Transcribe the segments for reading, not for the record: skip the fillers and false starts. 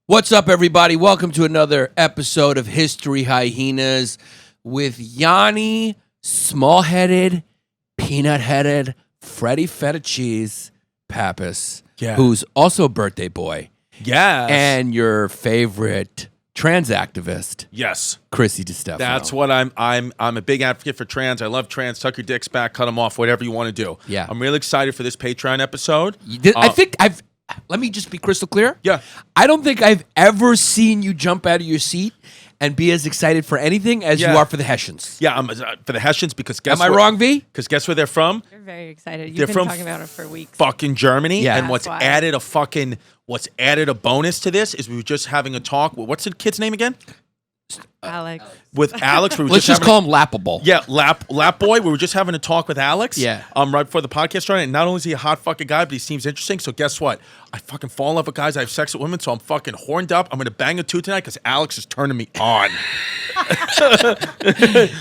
What's up, everybody? Welcome to another episode of History Hyenas with Yannis, small-headed, peanut-headed, Freddy Feta Cheese Pappas, who's also a birthday boy. Yes. And your favorite trans activist. Yes. Chrissy Distefano. That's what I'm a big advocate for trans. I love trans. Tuck your dicks back, cut them off, whatever you want to do. Yeah. I'm really excited for this Patreon episode. Let me just be crystal clear. Yeah. I don't think I've ever seen you jump out of your seat and be as excited for anything as you are for the Hessians. Yeah, I'm for the Hessians because guess Am I wrong, V? Because guess where they're from? You're very excited. They're You've been from talking about it for weeks. Fucking Germany. Yeah. And what's added a bonus to this is we were just having a talk. What's the kid's name again? Alex. With Alex. Let's just call him Lappable. Yeah, Lap Boy. We were just having a talk with Alex. Yeah. Right before the podcast started. And not only is he a hot fucking guy, but he seems interesting. So guess what? I fucking fall in love with guys. I have sex with women, so I'm fucking horned up. I'm gonna bang a two tonight because Alex is turning me on.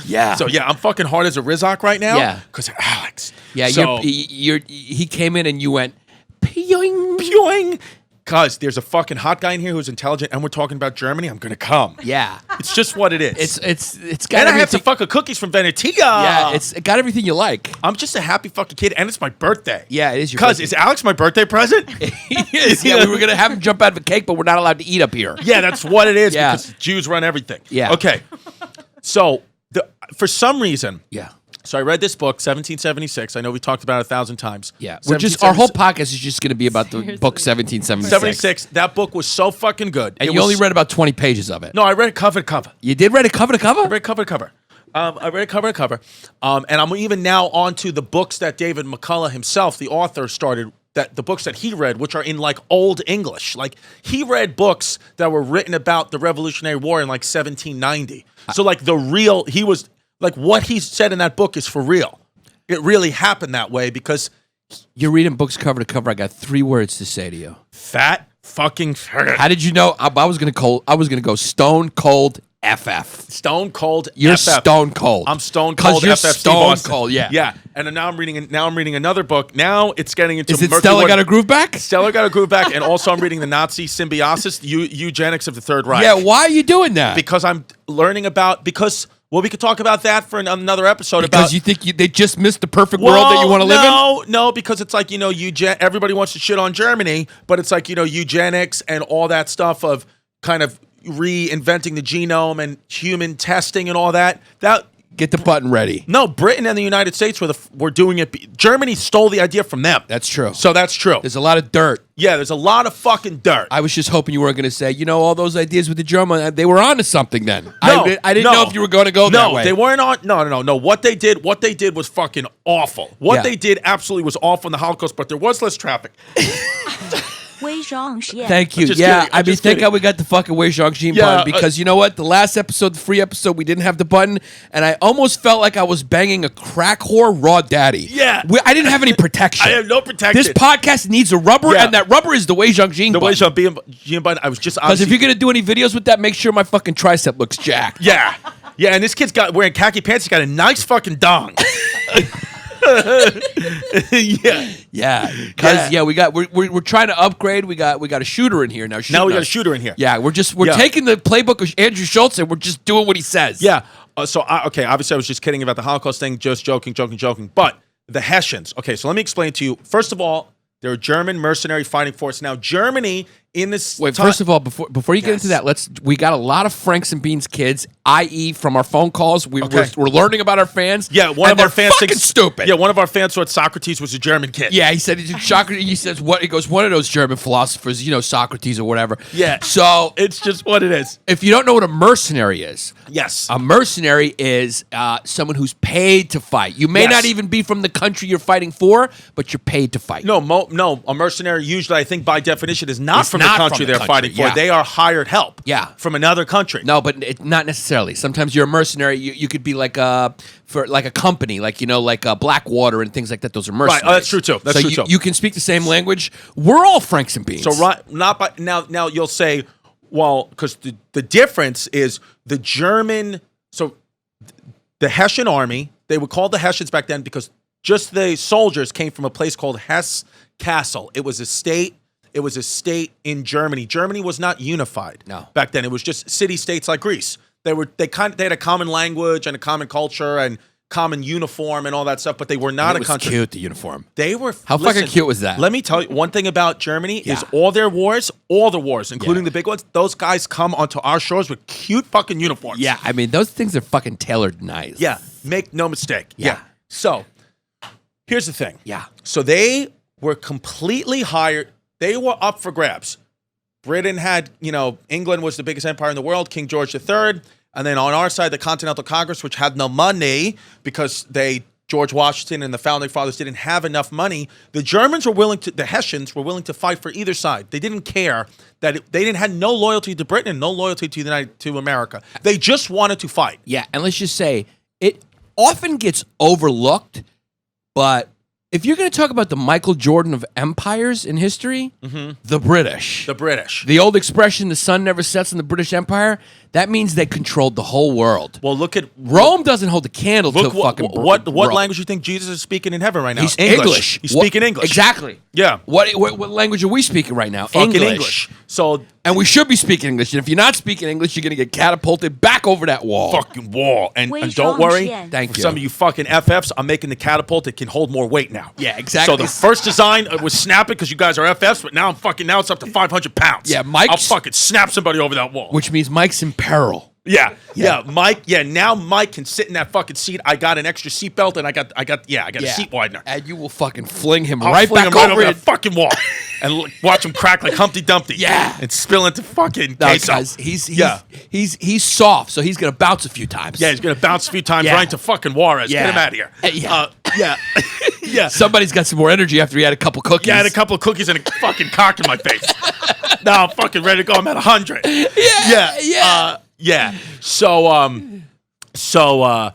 Yeah. So yeah, I'm fucking hard as a Rizzock right now. Yeah. Because of Alex. Yeah. So, He came in and you went peoing. Peoing. Cause there's a fucking hot guy in here who's intelligent, and we're talking about Germany. I'm gonna come. Yeah. It's just what it is. It's got. And I have everything. to fuck a cookies from Venetia. Yeah. It got everything you like. I'm just a happy fucking kid, and it's my birthday. Yeah, it is your. Cause birthday. is Alex my birthday present? He is. Yeah, we were gonna have him jump out of a cake, but we're not allowed to eat up here. Yeah, that's what it is. Yeah. Because Jews run everything. Yeah. Okay. So for some reason. Yeah. So I read this book, 1776. I know we talked about it 1,000 times. Yeah. Our whole podcast is just going to be about the Seriously. book 1776. 76. That book was so fucking good. And you only read about 20 pages of it. No, I read it cover to cover. You did read it cover to cover? I read it cover to cover. I read it cover to cover. And I'm even now on to the books that David McCullough himself, the author, started. The books that he read, which are in like old English. Like he read books that were written about the Revolutionary War in like 1790. So like he was like what he said in that book is for real. It really happened that way because You're reading books cover to cover. I got 3 words to say to you. fat fucking faggot. How did you know? I was going to go stone cold FF. Stone cold. You're FF. stone cold. I'm stone cold. You're FF Steve stone Austin. cold. Yeah. Yeah. And now I'm reading another book. Now it's getting into. Is it murky Stella water. got a groove back? Stella got a groove back, and also I'm reading the Nazi symbiosis, eugenics of the Third Reich. Yeah. Why are you doing that? Because I'm learning about Well, we could talk about that for another episode. Because you think they just missed the perfect world that you want to live in? No, because it's like, everybody wants to shit on Germany, but it's like, eugenics and all that stuff of kind of reinventing the genome and human testing and all that. Get the button ready. No, Britain and the United States were doing it. Germany stole the idea from them. That's true. So that's true. There's a lot of dirt. Yeah, there's a lot of fucking dirt. I was just hoping you weren't going to say, all those ideas with the German, they were onto something then. No, I didn't know if you were going to go that way. No, they weren't on. No. What they did was fucking awful. What they did absolutely was awful in the Holocaust, but there was less traffic. Thank you. Just Yeah, kidding. I'm thank just kidding. God we got the fucking Wei Zhongxin Yeah, button because you know what? The last episode, the free episode, we didn't have the button, and I almost felt like I was banging a crack whore raw daddy. Yeah. I didn't have any protection. I have no protection. This podcast needs a rubber, and that rubber is the Wei Zhongxin The button. Wei Zhongxin button. I was just Because if you're going to do any videos with that, make sure my fucking tricep looks jacked. Yeah, and this kid's wearing khaki pants. He's got a nice fucking dong. Yeah, because we're trying to upgrade. We got a shooter in here now. Now we got a shooter in here. Yeah, we're taking the playbook of Andrew Schultz and we're just doing what he says. Yeah. Obviously I was just kidding about the Holocaust thing, just joking. But the Hessians. Okay, so let me explain to you. First of all, they're a German mercenary fighting force. Now Germany in this. First of all, before you get into that, we got a lot of Franks and Beans kids, i.e., from our phone calls. We're learning about our fans. Yeah, one of our fans thinks stupid. Yeah, one of our fans thought Socrates was a German kid. Yeah, he said Socrates. He says what? He goes, one of those German philosophers, Socrates or whatever. Yeah. So it's just what it is. If you don't know what a mercenary is, yes, a mercenary is someone who's paid to fight. You may not even be from the country you're fighting for, but you're paid to fight. No, a mercenary usually, I think by definition, is not from the country they're fighting for. They are hired help. Yeah. From another country. No, but not necessarily. Sometimes you're a mercenary. You could be like a company, like Blackwater and things like that. Those are mercenaries. Right. Oh, that's true too. That's true too. You can speak the same language. We're all Franks and Beans. So now you'll say, well, because the difference is the German. So the Hessian army, they were called the Hessians back then because just the soldiers came from a place called Hesse Castle. It was a state. It was a state in Germany. Germany was not unified. No. Back then, it was just city-states like Greece. They had a common language and a common culture and common uniform and all that stuff, but they were not It a was country. cute, the uniform. They were. How fucking cute was that? Let me tell you one thing about Germany is Yeah. all the wars, including the big ones. Those guys come onto our shores with cute fucking uniforms. Yeah, I mean, those things are fucking tailored nice. Yeah, make no mistake. Yeah. So here's the thing. Yeah. So they were completely hired. They were up for grabs. Britain had, England was the biggest empire in the world, King George III. And then on our side, the Continental Congress, which had no money because George Washington and the Founding Fathers didn't have enough money. The Hessians were willing to fight for either side. They didn't care they had no loyalty to Britain and no loyalty to America. They just wanted to fight. Yeah, and let's just say, it often gets overlooked, but if you're going to talk about the Michael Jordan of empires in history, the British. The British. The old expression, the sun never sets in the British Empire, that means they controlled the whole world. Well, look at Rome doesn't hold the candle to fucking what Rome. language do you think Jesus is speaking in heaven right now? He's English. He's speaking English. Exactly. Yeah. What language are we speaking right now? Fucking English. So And we should be speaking English. And if you're not speaking English, you're going to get catapulted back over that wall. fucking wall. And Wei don't worry. Zhongxian. Thank For you. some of you fucking FFs, I'm making the catapult that can hold more weight now. Yeah, exactly. So the first design was snapping because you guys are FFs, but now now it's up to 500 pounds. Yeah, Mike's- I'll fucking snap somebody over that wall. Which means Mike's in peril. Yeah, Mike. Yeah, now Mike can sit in that fucking seat. I got an extra seatbelt, and I got a seat widener. And you will fucking fling him I'll right fling back him right over over it. that fucking wall, and watch him crack like Humpty Dumpty. Yeah. and spill into fucking No, queso. guys, he's soft, so he's gonna bounce a few times. Yeah, he's gonna bounce a few times Yeah. right into fucking Juarez. Yeah. Get him out of here. Yeah. Yeah, yeah. Somebody's got some more energy after he had a couple cookies. Yeah, I had a couple of cookies and a fucking cock in my face. Now I'm fucking ready to go. I'm at 100. Yeah. So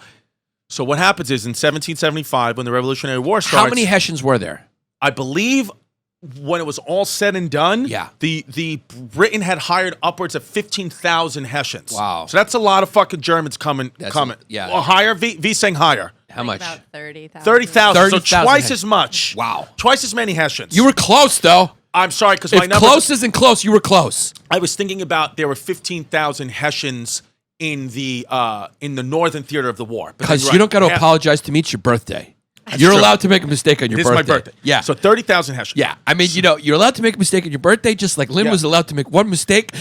what happens is in 1775 when the Revolutionary War starts. How many Hessians were there? I believe when it was all said and done, Yeah. the Britain had hired upwards of 15,000 Hessians. Wow. So that's a lot of fucking Germans coming. Yeah. Well, higher. V saying higher. How much? About 30,000. 30,000. So 30,000 twice Hessians. as much. Wow. Twice as many Hessians. You were close, though. I'm sorry because my If numbers. close isn't close, you were close. I was thinking about there were 15,000 Hessians in the northern theater of the war. But Because you're you don't got to right. apologize to me. It's your birthday. You're true. allowed to make a mistake on your This birthday. is my birthday. Yeah. So 30,000 Hessians. Yeah, I mean, you're allowed to make a mistake on your birthday, just like Lynn Yeah. was allowed to make one mistake,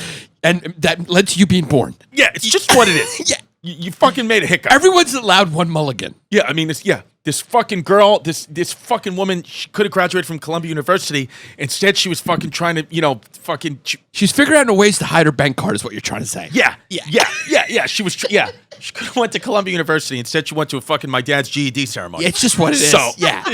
and that led to you being born. Yeah, it's just what it is. Yeah. You fucking made a hiccup. Everyone's allowed one mulligan. Yeah, I mean, this fucking girl, this fucking woman, she could have graduated from Columbia University. Instead, she was fucking trying to, She's figuring out ways to hide her bank card, is what you're trying to say. yeah. She was, she could have went to Columbia University. Instead, she went to a fucking my dad's GED ceremony. It's just what it is. So, yeah.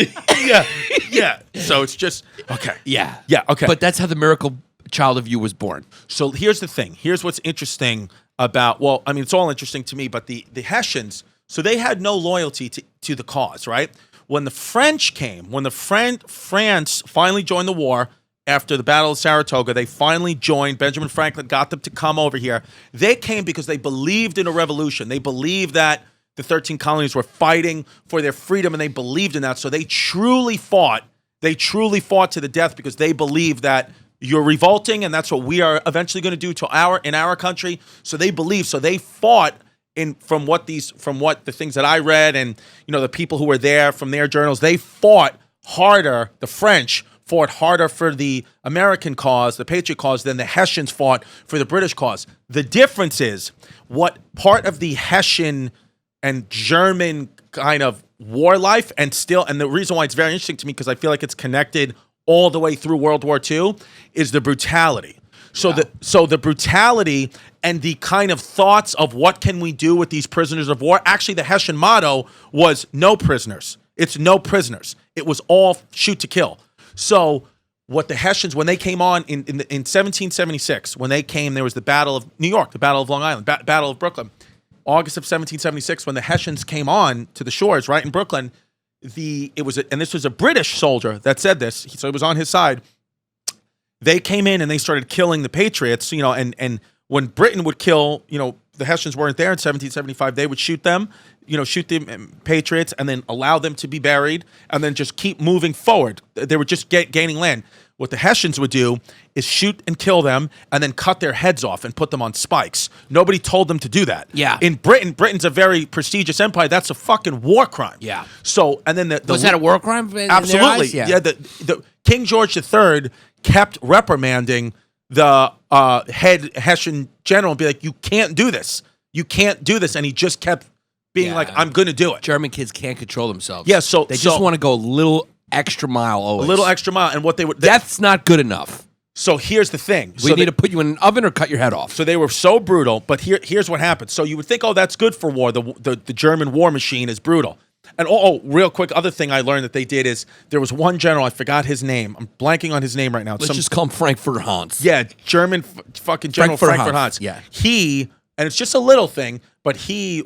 yeah. So it's just, okay. Yeah. Yeah, okay. But that's how the miracle child of you was born. So here's the thing. Here's what's interesting about, well, I mean, it's all interesting to me, but the Hessians, so they had no loyalty to the cause, right? When the French came, when France finally joined the war after the Battle of Saratoga, they finally joined. Benjamin Franklin got them to come over here. They came because they believed in a revolution. They believed that the 13 colonies were fighting for their freedom, and they believed in that. So they truly fought. They truly fought to the death because they believed that you're revolting, and that's what we are eventually going to do in our country. So they believed. So they fought from what the things that I read, and the people who were there from their journals. They fought harder. The French fought harder for the American cause, the Patriot cause, than the Hessians fought for the British cause. The difference is what part of the Hessian and German kind of war life, and the reason why it's very interesting to me, because I feel like it's connected all the way through World War II, is the brutality. So the brutality and the kind of thoughts of what can we do with these prisoners of war. Actually, the Hessian motto was no prisoners. It's no prisoners. It was all shoot to kill. So what the Hessians, when they came on in 1776, when they came, there was the Battle of New York, the Battle of Long Island, Battle of Brooklyn. August of 1776, when the Hessians came on to the shores right in Brooklyn, and this was a British soldier that said this, so it was on his side. They came in and they started killing the Patriots, and when Britain would kill, the Hessians weren't there in 1775, they would shoot them, shoot the Patriots and then allow them to be buried and then just keep moving forward. They were just gaining land. What the Hessians would do is shoot and kill them and then cut their heads off and put them on spikes. Nobody told them to do that. Yeah. In Britain's a very prestigious empire. That's a fucking war crime. Yeah. So, and then Was that a war crime? In their absolutely. eyes? Yeah. The King George III kept reprimanding the head Hessian general and be like, you can't do this. You can't do this. And he just kept being like, I'm going to do it. German kids can't control themselves. Yeah, so they just want to go a little extra mile always. A little extra mile. And what they would... That's not good enough. So here's the thing. We need to put you in an oven or cut your head off. So they were so brutal, but here's what happened. So you would think, oh, that's good for war. The German war machine is brutal. And real quick, other thing I learned that they did is there was one general, I forgot his name. I'm blanking on his name right now. Let's just call him Frankfurt Hans. Yeah, German fucking General Frankfurt Hans. Yeah. And it's just a little thing, but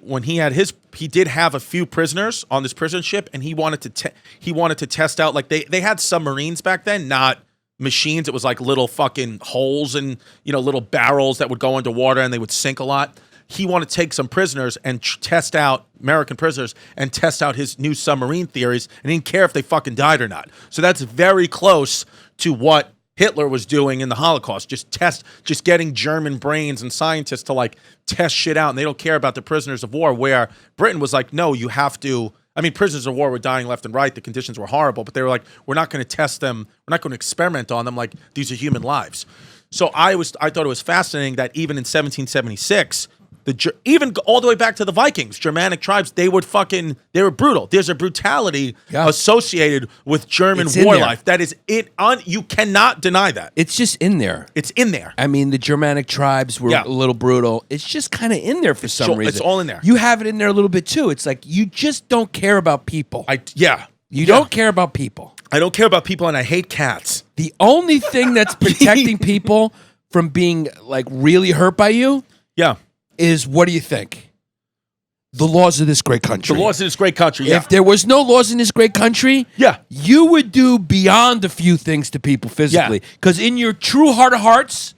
when he did have a few prisoners on this prison ship, and he wanted to test out, like they had submarines back then, not machines. It was like little fucking holes and little barrels that would go underwater and they would sink a lot. He wanted to take some prisoners and test out American prisoners and test out his new submarine theories, and he didn't care if they fucking died or not. So that's very close to what Hitler was doing in the Holocaust, just getting German brains and scientists to like test shit out, and they don't care about the prisoners of war, where Britain was like, no, you have to. I mean, prisoners of war were dying left and right. The conditions were horrible, but they were like, we're not going to test them. We're not going to experiment on them. Like, these are human lives. So I thought it was fascinating that even in 1776, even all the way back to the Vikings, Germanic tribes, they were brutal. There's a brutality associated with German war life. That is you cannot deny that. It's just in there. It's in there. I mean, the Germanic tribes were a little brutal. It's just kind of in there for some reason. It's all in there. You have it in there a little bit too. It's like you just don't care about people. You don't care about people. I don't care about people, and I hate cats. The only thing that's protecting people from being like really hurt by you, is what do you think? The laws of this great country. The laws of this great country, yeah. If there was no laws in this great country, you would do beyond a few things to people physically. Because in your true heart of hearts,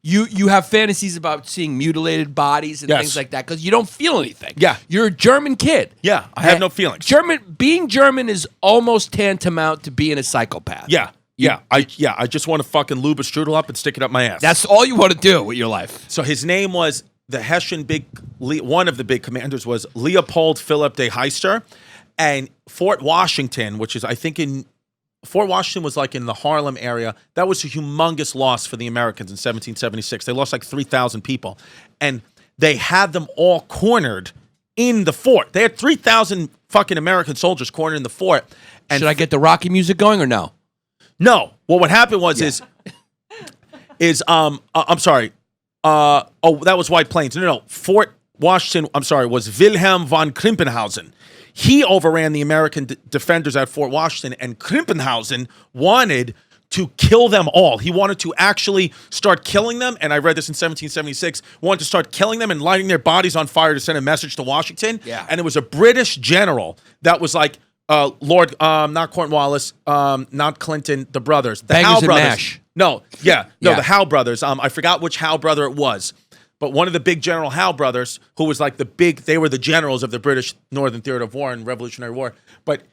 you have fantasies about seeing mutilated bodies and things like that because you don't feel anything. Yeah. You're a German kid. Yeah, I have no feelings. Being German is almost tantamount to being a psychopath. I just want to fucking lube a strudel up and stick it up my ass. That's all you want to do with your life. So his name was... The Hessian one of the big commanders was Leopold Philipp de Heister, and Fort Washington, which is Fort Washington was like in the Harlem area. That was a humongous loss for the Americans in 1776. They lost like 3,000 people, and they had them all cornered in the fort. They had 3,000 fucking American soldiers cornered in the fort. And should I get the Rocky music going or no? No. Well, what happened was I'm sorry. That was White Plains. No. Fort Washington, was Wilhelm von Krimpenhausen. He overran the American defenders at Fort Washington, and Krimpenhausen wanted to kill them all. He wanted to actually start killing them, and I read this in 1776, wanted to start killing them and lighting their bodies on fire to send a message to Washington. Yeah. And it was a British general that was like, Lord, not Cornwallis, not Clinton, the brothers. The Bangers Howe and brothers. Mash. The Howe brothers. I forgot which Howe brother it was, but one of the big General Howe brothers, who was like they were the generals of the British Northern Theater of War and Revolutionary War. But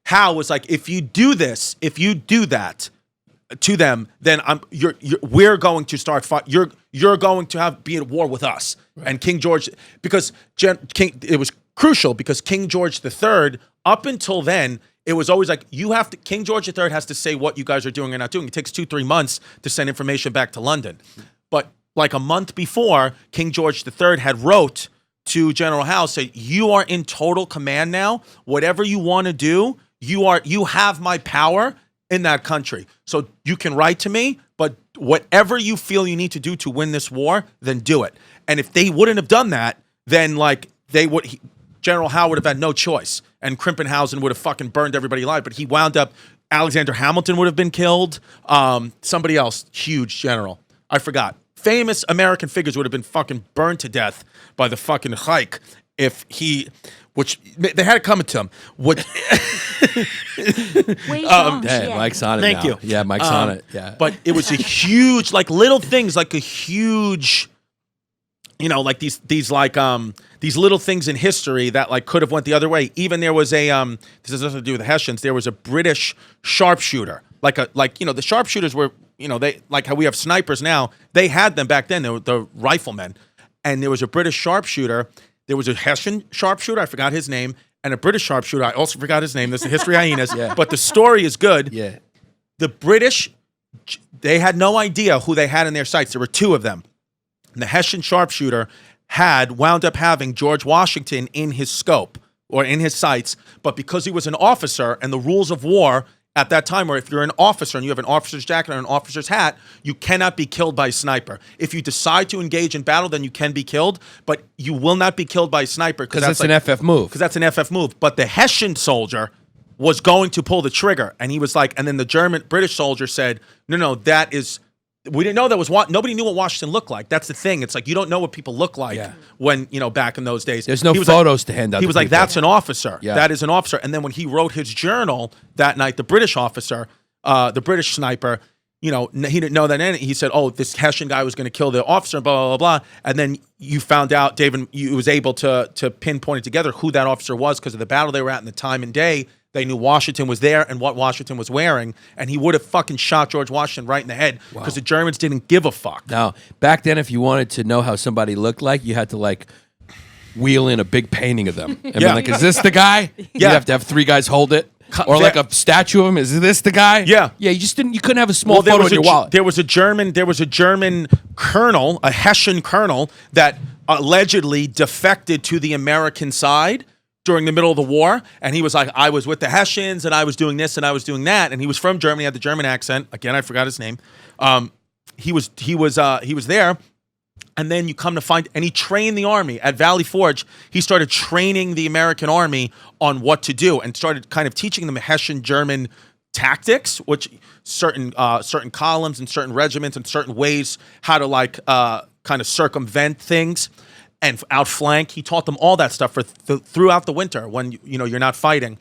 Howe was like, if you do that to them, then we're going to start fight. You're going to be at war with us. Right. And King George, because it was crucial because King George III, up until then, it was always like King George III has to say what you guys are doing or not doing. It takes 2-3 months to send information back to London. But like a month before, King George III had wrote to General Howe, said, you are in total command now. Whatever you want to do, you have my power in that country. So you can write to me, but whatever you feel you need to do to win this war, then do it. And if they wouldn't have done that, then General Howe would have had no choice, and Krimpenhausen would have fucking burned everybody alive. But he wound up, Alexander Hamilton would have been killed. Somebody else, huge general, I forgot. Famous American figures would have been fucking burned to death by the fucking Reich which they had it coming to him. Mike's on it Thank now. you. Yeah, Mike's on it. Yeah. But it was a huge, like little things, like a huge... like these little things in history that like could have went the other way. Even there was this has nothing to do with the Hessians. There was a British sharpshooter like the sharpshooters were, they like how we have snipers now. They had them back then. They were the riflemen, and there was a British sharpshooter. There was a Hessian sharpshooter. I forgot his name, and a British sharpshooter. I also forgot his name. This is History Hyenas. But the story is good. Yeah. The British, they had no idea who they had in their sights. There were two of them. And the Hessian sharpshooter wound up having George Washington in his scope or in his sights, but because he was an officer and the rules of war at that time were if you're an officer and you have an officer's jacket or an officer's hat, you cannot be killed by a sniper. If you decide to engage in battle, then you can be killed, but you will not be killed by a sniper because that's an FF move. Because that's an FF move. But the Hessian soldier was going to pull the trigger, and he was like, and then the British soldier said, no, that is. We didn't know that was what nobody knew what Washington looked like. That's the thing. It's like you don't know what people look like when back in those days. There's no photos to hand out. He was like, "That's an officer. Yeah. That is an officer." And then when he wrote his journal that night, the British officer, the British sniper, he didn't know that. He said, "Oh, this Hessian guy was going to kill the officer." Blah blah blah. And then you found out, David, you was able to pinpoint it together who that officer was because of the battle they were at and the time and day. They knew Washington was there and what Washington was wearing, and he would have fucking shot George Washington right in the head because the Germans didn't give a fuck. Now, back then, if you wanted to know how somebody looked like, you had to wheel in a big painting of them. And be like, is this the guy? You have to have three guys hold it. Or like a statue of him. Is this the guy? Yeah. Yeah, you couldn't have a small photo in your wallet. There was a German colonel, a Hessian colonel, that allegedly defected to the American side during the middle of the war, and he was like, I was with the Hessians, and I was doing this, and I was doing that, and he was from Germany, had the German accent. Again, I forgot his name. He was there, and then you come to find, and he trained the army at Valley Forge. He started training the American army on what to do, and started kind of teaching them Hessian German tactics, which certain columns and certain regiments and certain ways how to kind of circumvent things and outflank. He taught them all that stuff throughout the winter when you're not fighting,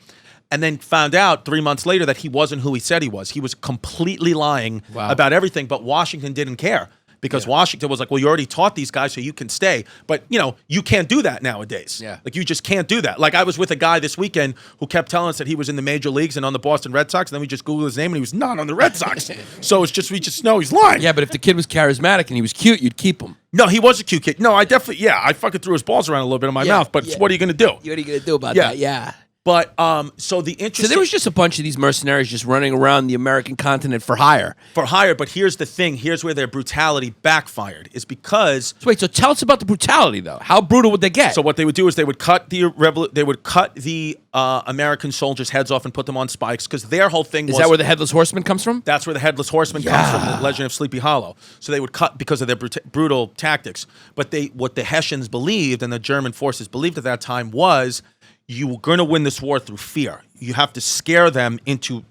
and then found out 3 months later that he wasn't who he said he was. He was completely lying about everything, but Washington didn't care because Washington was like, well, you already taught these guys, so you can stay. But you can't do that nowadays. Yeah. Like you just can't do that. Like I was with a guy this weekend who kept telling us that he was in the major leagues and on the Boston Red Sox, and then we just Googled his name and he was not on the Red Sox. So we just know he's lying. Yeah, but if the kid was charismatic and he was cute, you'd keep him. No, he was a cute kid. No, I definitely, I fucking threw his balls around a little bit in my mouth, but what are you going to do? What are you going to do about that? Yeah. But, so there was just a bunch of these mercenaries just running around the American continent for hire. But here's the thing. Here's where their brutality backfired, is because... So wait, so tell us about the brutality, though. How brutal would they get? So what they would do is they would cut the American soldiers' heads off and put them on spikes, because their whole thing was... Is that where the Headless Horseman comes from? That's where the Headless Horseman comes from, the Legend of Sleepy Hollow. So they would cut because of their brutal tactics. But what the Hessians believed and the German forces believed at that time was... you were going to win this war through fear. You have to scare them into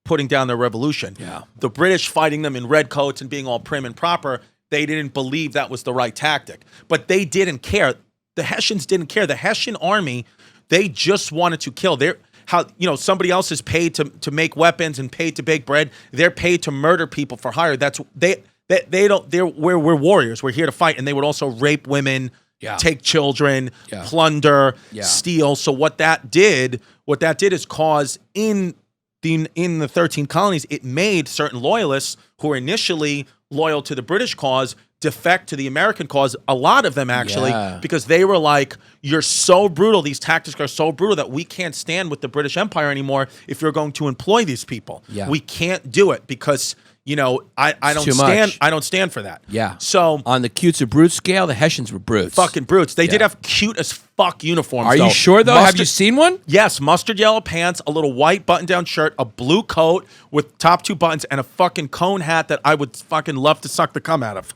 putting down their revolution. Yeah. The British fighting them in red coats and being all prim and proper, they didn't believe that was the right tactic. But they didn't care. The Hessians didn't care. The Hessian army, they just wanted to kill. Somebody else is paid to make weapons and paid to bake bread. They're paid to murder people for hire. We're warriors. We're here to fight. And they would also rape women, take children, plunder, steal. So what that did is cause in the 13 colonies, it made certain loyalists who were initially loyal to the British cause defect to the American cause. A lot of them actually, because they were like, you're so brutal. These tactics are so brutal that we can't stand with the British Empire anymore if you're going to employ these people. Yeah. We can't do it because... I don't stand for that. Yeah. So on the cutes or brutes scale, the Hessians were brutes. Fucking brutes. They did have cute as fuck uniforms. Are you sure though? Have you seen one? Yes, mustard yellow pants, a little white button-down shirt, a blue coat with top two buttons, and a fucking cone hat that I would fucking love to suck the cum out of.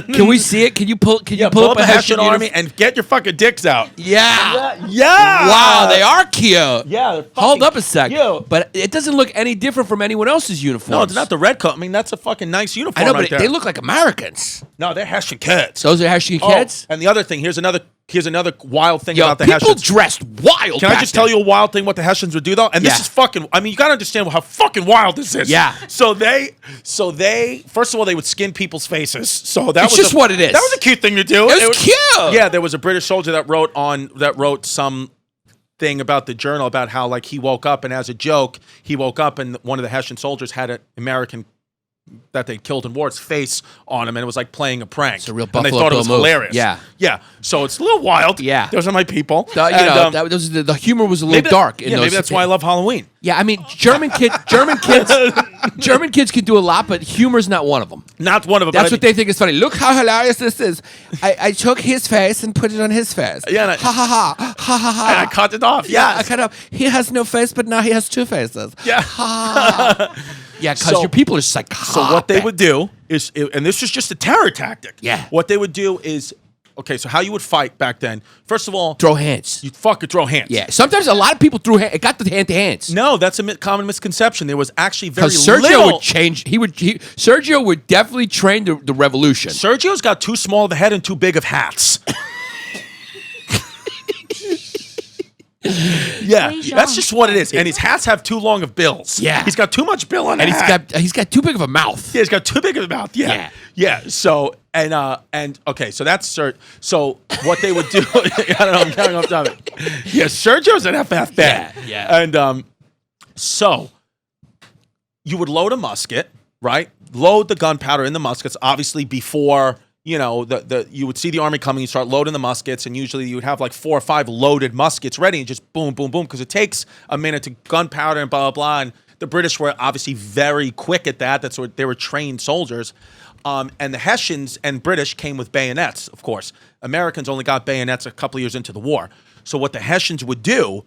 Can we see it? Can you pull up a Hessian army and get your fucking dicks out? Yeah. Yeah. Wow, they are cute. Yeah. Hold up a sec. But it doesn't look any different from anyone else's uniform. No, it's not the red coat. I mean, that's a fucking nice uniform. I know, but they look like Americans. No, they're Hessian kids. Those are Hessian kids? And the other thing, here's another wild thing about the Hessians. People dressed wild. Can I just tell you a wild thing what the Hessians would do though? And this is fucking, I mean, you gotta understand how fucking wild this is. Yeah. So they first of all, they would skin people's faces. So that's just what it is. That was a cute thing to do. It was cute. Yeah, there was a British soldier that wrote thing about the journal about how like he woke up and as a joke he woke up and one of the Hessian soldiers had an American that they killed in war, its face on him, and it was like playing a prank. It's a real and they Buffalo thought it Bill was move. hilarious. Yeah. So it's a little wild. Yeah. Those are my people. The humor was a little dark. Maybe that's why I love Halloween. Yeah, I mean, German kids can do a lot, but humor's not one of them. Not one of them. That's what they think is funny. Look how hilarious this is. I took his face and put it on his face. Yeah, ha ha ha ha ha ha. And I cut it off. Yeah, I cut it off. He has no face, but now he has two faces. Yeah. Ha. Yeah, because your people are psychotic. So what they would do is, and this was just a terror tactic. Yeah. What they would do is, okay, so how you would fight back then? First of all, throw hands. You fucking throw hands. Yeah. Sometimes a lot of people threw hands. It got the hand to hands. No, that's a common misconception. There was actually very Sergio little. would change. Sergio would definitely train the revolution. Sergio's got too small of a head and too big of hats. Yeah, that's just what it is. And his hats have too long of bills. Yeah. He's got too much bill on And hat. he's got too big of a mouth. Yeah, he's got too big of a mouth. Yeah. So and okay, so that's so what they would do. I don't know. I'm counting off topic. Yeah, Sergio's an FF bad. Yeah. And so you would load a musket, right? Load the gunpowder in the muskets, obviously before. You know, you would see the army coming, you start loading the muskets, and usually you would have like 4 or 5 loaded muskets ready and just boom, boom, boom, because it takes a minute to gunpowder and blah, blah, blah. And the British were obviously very quick at that. That's what they were trained soldiers. And the Hessians and British came with bayonets, of course. Americans only got bayonets a couple of years into the war. So what the Hessians would do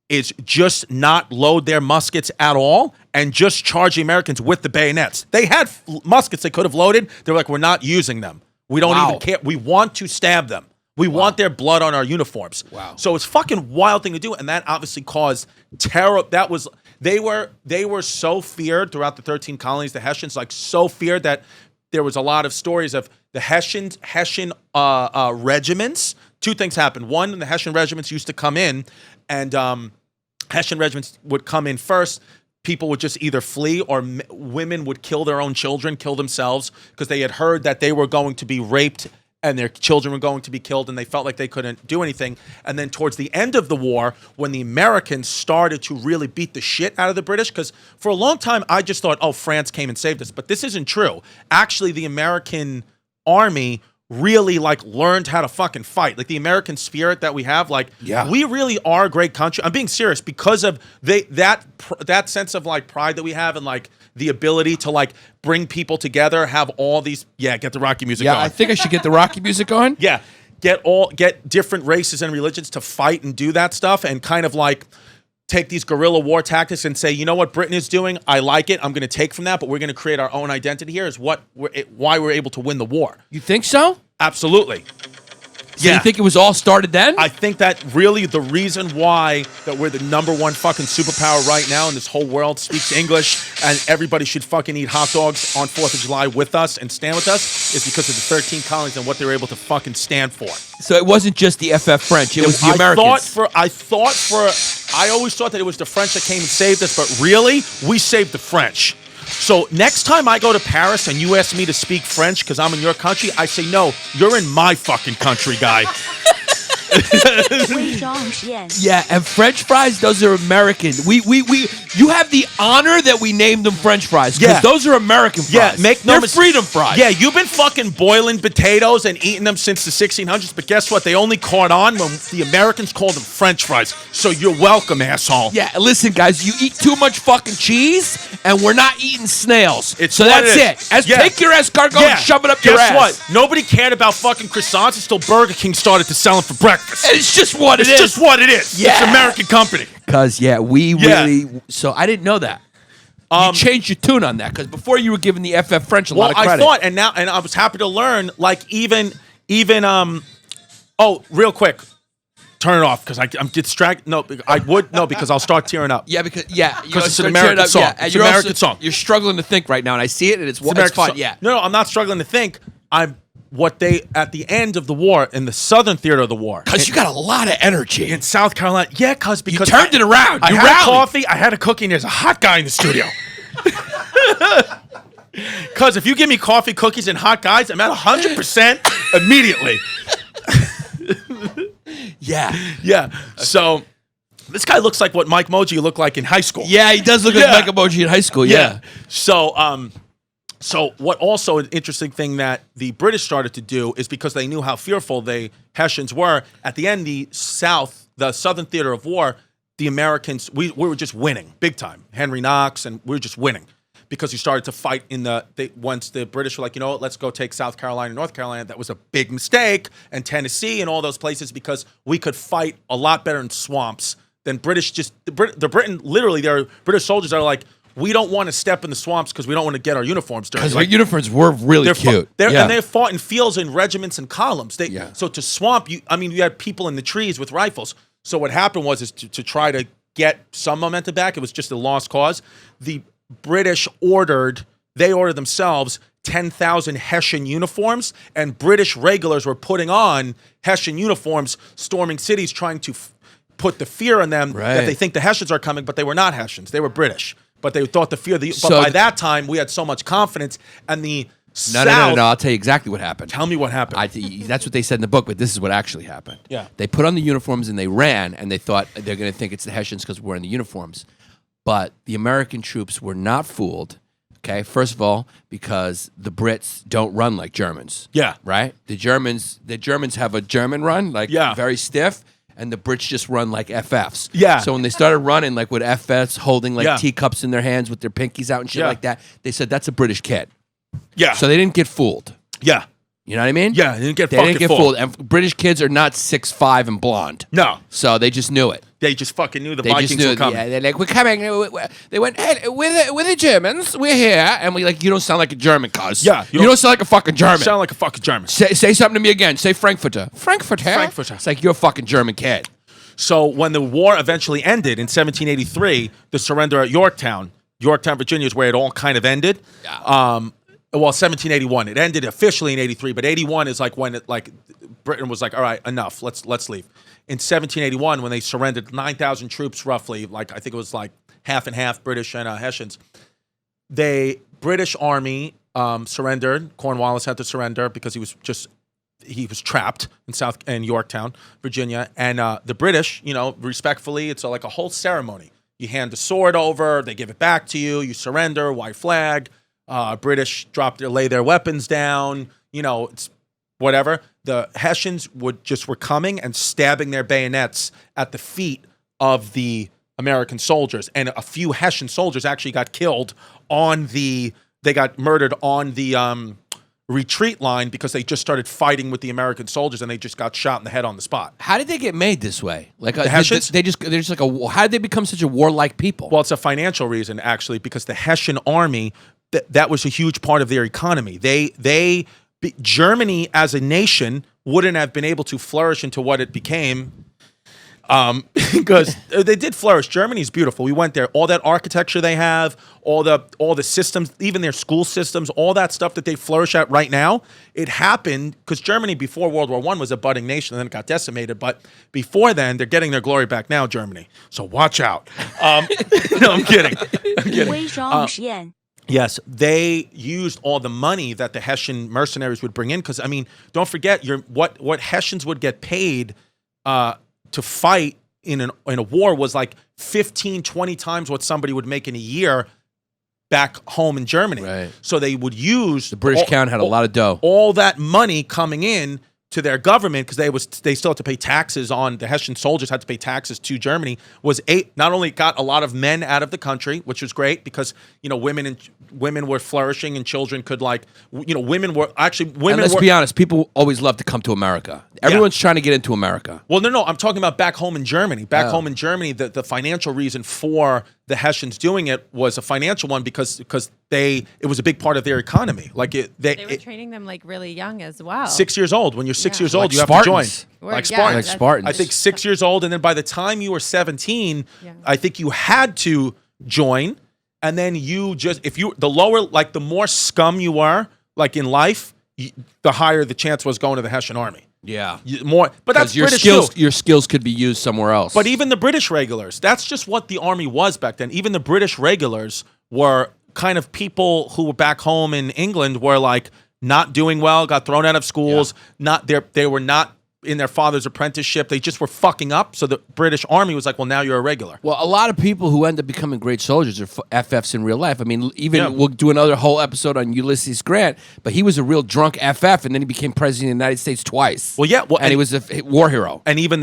is just not load their muskets at all and just charge the Americans with the bayonets. They had muskets they could have loaded. They were like, we're not using them. We don't even care. We want to stab them. We want their blood on our uniforms. Wow. So it's a fucking wild thing to do, and that obviously caused terror. That was they were so feared throughout the 13 colonies. The Hessians like so feared that there was a lot of stories of the Hessian regiments. 2 things happened. One, the Hessian regiments used to come in, and Hessian regiments would come in first. People would just either flee or women would kill their own children, kill themselves, because they had heard that they were going to be raped and their children were going to be killed, and they felt like they couldn't do anything. And then towards the end of the war, when the Americans started to really beat the shit out of the British, because for a long time I just thought, oh, France came and saved us. But this isn't true. Actually, the American army really like learned how to fucking fight. Like the American spirit that we have, like we really are a great country. I'm being serious because of that sense of like pride that we have and like the ability to like bring people together, have all these get the Rocky music going. I think I should get the Rocky music on. Yeah. Get different races and religions to fight and do that stuff and kind of like take these guerrilla war tactics and say, you know what Britain is doing? I like it. I'm going to take from that, but we're going to create our own identity here is why we're able to win the war. You think so? Absolutely. So you think it was all started then? I think that really the reason why that we're the #1 fucking superpower right now and this whole world speaks English and everybody should fucking eat hot dogs on 4th of July with us and stand with us is because of the 13 colonies and what they were able to fucking stand for. So it wasn't just the FF French, it was the Americans. I always thought that it was the French that came and saved us, but really, we saved the French. So next time I go to Paris and you ask me to speak French because I'm in your country, I say, no, you're in my fucking country, guy. Yeah, and French fries, those are American. You have the honor that we named them French fries because those are American fries. Yeah, they're freedom fries. Yeah, you've been fucking boiling potatoes and eating them since the 1600s, but guess what? They only caught on when the Americans called them French fries. So you're welcome, asshole. Yeah, listen, guys, you eat too much fucking cheese, and we're not eating snails. So that's it. Take your escargot and shove it up your ass. Guess what? Nobody cared about fucking croissants until Burger King started to sell them for breakfast. And it's just what it is. It's just what it is. Yeah. It's an American company. Because, we really... So I didn't know that. You changed your tune on that, because before you were giving the FF French a lot of credit. I thought, and I was happy to learn, like, even real quick. Turn it off, because I'm distracted. No, because I'll start tearing up. Yeah, because it's an American song. Yeah, it's an American song. You're struggling to think right now, and I see it, and it's fun. Song. Yeah. No, I'm not struggling to think. At the end of the war, in the southern theater of the war. Because you got a lot of energy. In South Carolina. Yeah, because you turned it around. I had coffee, I had a cookie, and there's a hot guy in the studio. Because if you give me coffee, cookies, and hot guys, I'm at 100% immediately. Yeah. Yeah. So This guy looks like what Mike Moji looked like in high school. Yeah, he does look like Mike Emoji in high school. Yeah. So what also an interesting thing that the British started to do is because they knew how fearful the Hessians were. At the end, the Southern theater of war, the Americans, we were just winning big time. Henry Knox, and we were just winning because we started to fight once the British were like, you know what, let's go take South Carolina, North Carolina. That was a big mistake, and Tennessee and all those places because we could fight a lot better in swamps than British. The Britain, literally, there are British soldiers that are like, we don't want to step in the swamps because we don't want to get our uniforms dirty. Because their uniforms were really cute. And they fought in fields and regiments and columns. So to swamp, you had people in the trees with rifles. So what happened was to try to get some momentum back, it was just a lost cause. The British ordered themselves 10,000 Hessian uniforms, and British regulars were putting on Hessian uniforms, storming cities, trying to put the fear in them that they think the Hessians are coming, but they were not Hessians. They were British. But they thought but by that time, we had so much confidence, and the South... No, I'll tell you exactly what happened. Tell me what happened. That's what they said in the book, but this is what actually happened. Yeah. They put on the uniforms and they ran, and they thought they're going to think it's the Hessians because we're wearing the uniforms. But the American troops were not fooled, okay? First of all, because the Brits don't run like Germans. Yeah. Right? The Germans have a German run, very stiff, and the Brits just run like FFs. Yeah. So when they started running like with FFs, holding like teacups in their hands with their pinkies out and shit like that, they said, that's a British kid. Yeah. So they didn't get fooled. Yeah. You know what I mean? Yeah, they didn't get fooled. And British kids are not 6'5" and blonde. No. So they just knew it. They just fucking knew the Vikings were coming. Yeah, they're like, we're coming. They went, hey, we're the Germans. We're here. And we like, you don't sound like a German, cuz. Yeah. You don't sound like a fucking German. You sound like a fucking German. Say something to me again. Say Frankfurter. Frankfurter? It's like, you're a fucking German kid. So when the war eventually ended in 1783, the surrender at Yorktown, Virginia is where it all kind of ended. Yeah. 1781. It ended officially in 83, but 81 is like when Britain was like, all right, enough. Let's leave. In 1781, when they surrendered 9,000 troops, roughly, I think it was like half and half British and Hessians. The British Army surrendered. Cornwallis had to surrender because he was trapped in Yorktown, Virginia, and the British, respectfully, it's like a whole ceremony. You hand the sword over, they give it back to you, you surrender, white flag. British lay their weapons down, it's whatever. The Hessians were coming and stabbing their bayonets at the feet of the American soldiers. And a few Hessian soldiers actually got killed they got murdered on the retreat line because they just started fighting with the American soldiers and they just got shot in the head on the spot. How did they get made this way? Like the Hessians? They're just like how did they become such a warlike people? Well, it's a financial reason, actually, because the Hessian army, that was a huge part of their economy. Germany as a nation wouldn't have been able to flourish into what it became because they did flourish. Germany's beautiful. We went there. All that architecture they have, all the systems, even their school systems, all that stuff that they flourish at right now, it happened because Germany before World War I was a budding nation and then it got decimated. But before then, they're getting their glory back now, Germany. So watch out. No, I'm kidding. Yes, they used all the money that the Hessian mercenaries would bring in because, don't forget what Hessians would get paid to fight in a war was like 15, 20 times what somebody would make in a year back home in Germany. Right. So they would use... The British count had a lot of dough. All that money coming in to their government, because they still had to pay taxes on, the Hessian soldiers had to pay taxes to Germany, not only got a lot of men out of the country, which was great because, women were flourishing and children could women were... And let's be honest, people always love to come to America. Everyone's trying to get into America. Well, no, I'm talking about back home in Germany. Home in Germany, the financial reason for the Hessians doing it was a financial one because it was a big part of their economy. They were training them really young as well. 6 years old. When you're 6 years old, Like you have Spartans. to join. Like Spartans. Like Spartans. I think 6 years old, and then by the time you were 17, I think you had to join. And then the more scum you were, in life, the higher the chance was going to the Hessian army. Yeah. But that's your British skills. too. Your skills could be used somewhere else. But even the British regulars, that's just what the army was back then. Even the British regulars were kind of people who were back home in England were not doing well, got thrown out of schools. They were not in their father's apprenticeship. They just were fucking up. So the British Army was like, well, now you're a regular. Well, a lot of people who end up becoming great soldiers are FFs in real life. I mean, we'll do another whole episode on Ulysses Grant, but he was a real drunk FF, and then he became president of the United States twice. Well, yeah. Well, and he was a war hero. And even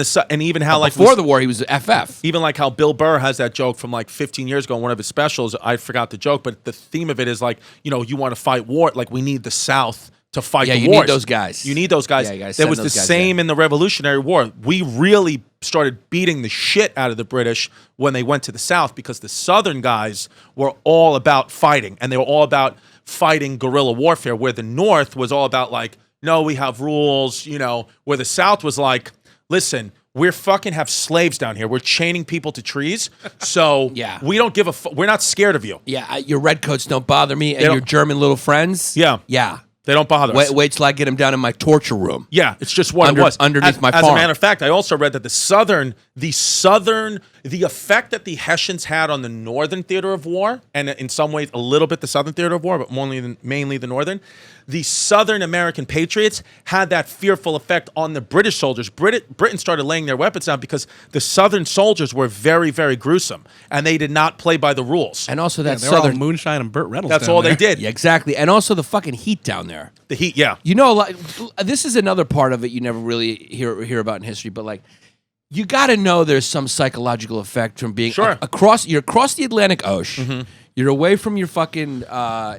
how like before the war, he was a FF. Even like how Bill Burr has that joke from like 15 years ago in one of his specials. I forgot the joke, but the theme of it is like, you want to fight war. Like, we need the South to fight the wars. You need those guys. You need those guys. Yeah, there was the same in the Revolutionary War. We really started beating the shit out of the British when they went to the South because the Southern guys were all about fighting, and they were all about fighting guerrilla warfare, where the North was all about like, no, we have rules, where the South was like, listen, we're fucking have slaves down here. We're chaining people to trees. So we don't give a we're not scared of you. Yeah, your redcoats don't bother me, and your German little friends. Yeah. They don't bother us. Wait till I get them down in my torture room. Yeah, it's just what it was. Underneath my farm. As a matter of fact, I also read that the effect that the Hessians had on the northern theater of war, and in some ways a little bit the southern theater of war, but mainly the northern, the Southern American patriots had that fearful effect on the British soldiers. Britain started laying their weapons down because the Southern soldiers were very, very gruesome, and they did not play by the rules. And also that they were Southern all moonshine and Burt Reynolds. That's all they did. Yeah, exactly. And also the fucking heat down there. The heat, yeah. Like, this is another part of it you never really hear about in history, but like, you got to know there's some psychological effect from being across the Atlantic Ocean. Mm-hmm. You're away from your fucking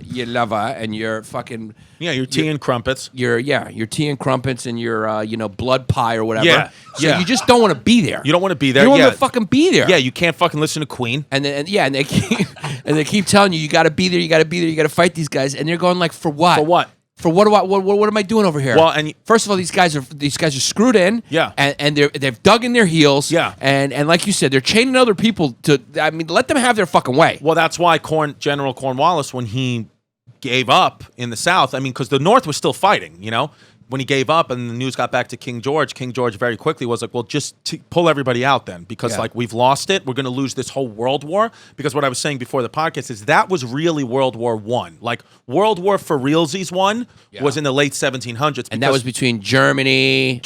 your lava and your fucking your tea and crumpets. Your tea and crumpets and your blood pie or whatever. Yeah. So you just don't want to be there. You don't want to be there. You don't want to fucking be there. Yeah, you can't fucking listen to Queen. And they keep telling you got to be there. You got to be there. You got to fight these guys. And you're going like, for what? For what? For what am I doing over here? Well, and first of all, these guys are screwed in. Yeah. And they've dug in their heels. Yeah. And like you said, they're chaining other people to. I mean, let them have their fucking way. Well, that's why General Cornwallis, when he gave up in the South, I mean, because the North was still fighting, when he gave up and the news got back to King George very quickly was like, well, just pull everybody out then, because like we've lost it. We're going to lose this whole world war. Because what I was saying before the podcast is that was really World War I. Like World War for realsies was in the late 1700s. And that was between Germany,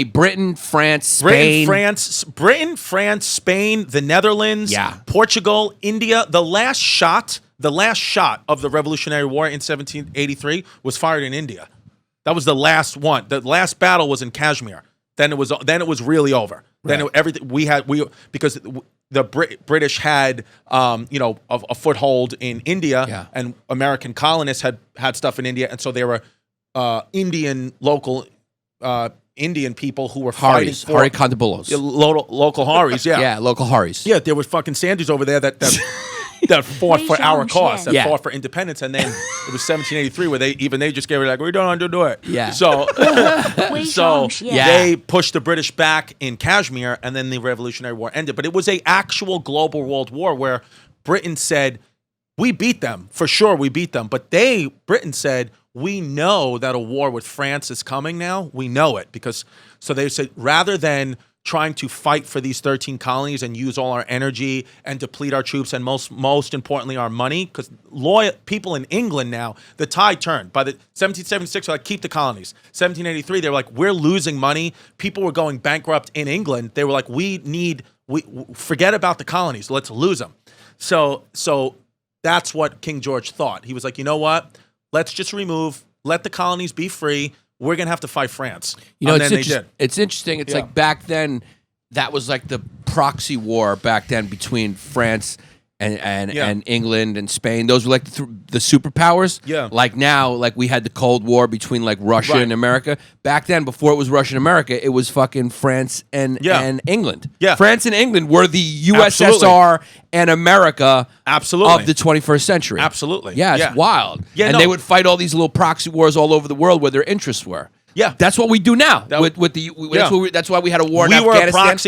Britain, France, Spain. Britain, France, Spain, the Netherlands, Portugal, India. The last shot of the Revolutionary War in 1783 was fired in India. That was the last one. The last battle was in Kashmir. Then it was really over. Right. Then because the British had a foothold in India, and American colonists had stuff in India, and so they were local Indian people who were fighting for Hari Kondabulos. Local Haris, yeah, local Haris. Yeah, there were fucking Sandys over there that fought for our cause, fought for independence, and then it was 1783 where they just gave it like, we don't want to do it. Yeah. So they pushed the British back in Kashmir, and then the Revolutionary War ended. But it was a actual global world war where Britain said, we beat them, for sure we beat them. But Britain said, we know that a war with France is coming now. We know it. So they said, rather than trying to fight for these 13 colonies and use all our energy and deplete our troops and most importantly our money, because loyal people in England now, the tide turned. By the 1776, they're like, keep the colonies. 1783, they were like, we're losing money. People were going bankrupt in England. They were like, we forget about the colonies. Let's lose them. So that's what King George thought. He was like, you know what? Let's just let the colonies be free. We're going to have to fight France. It's interesting. It's like back then, that was like the proxy war back then between France and England and Spain. Those were like the superpowers. Yeah. Like now, like we had the Cold War between like Russia and America. Back then, before it was Russia and America, it was fucking France and England. Yeah. France and England were the USSR and America of the 21st century. Absolutely. Yeah, it's wild. Yeah, and they would fight all these little proxy wars all over the world where their interests were. Yeah, that's what we do now. That's why we had a war in Afghanistan.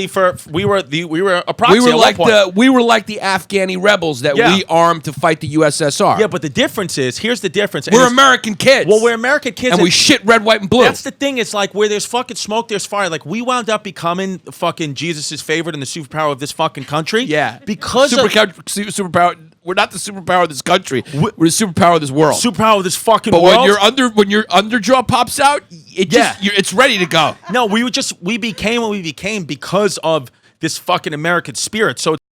We were a proxy. We were like the Afghani rebels that we armed to fight the USSR. Yeah, but the difference is, here's the difference. We're American kids. Well, we're American kids, and we shit red, white, and blue. That's the thing. It's like where there's fucking smoke, there's fire. Like we wound up becoming fucking Jesus's favorite and the superpower of this fucking country. Yeah, because superpower. We're not the superpower of this country. We're the superpower of this world. Superpower of this fucking world. But when your underjaw pops out, it's ready to go. No, we became what we became because of this fucking American spirit. So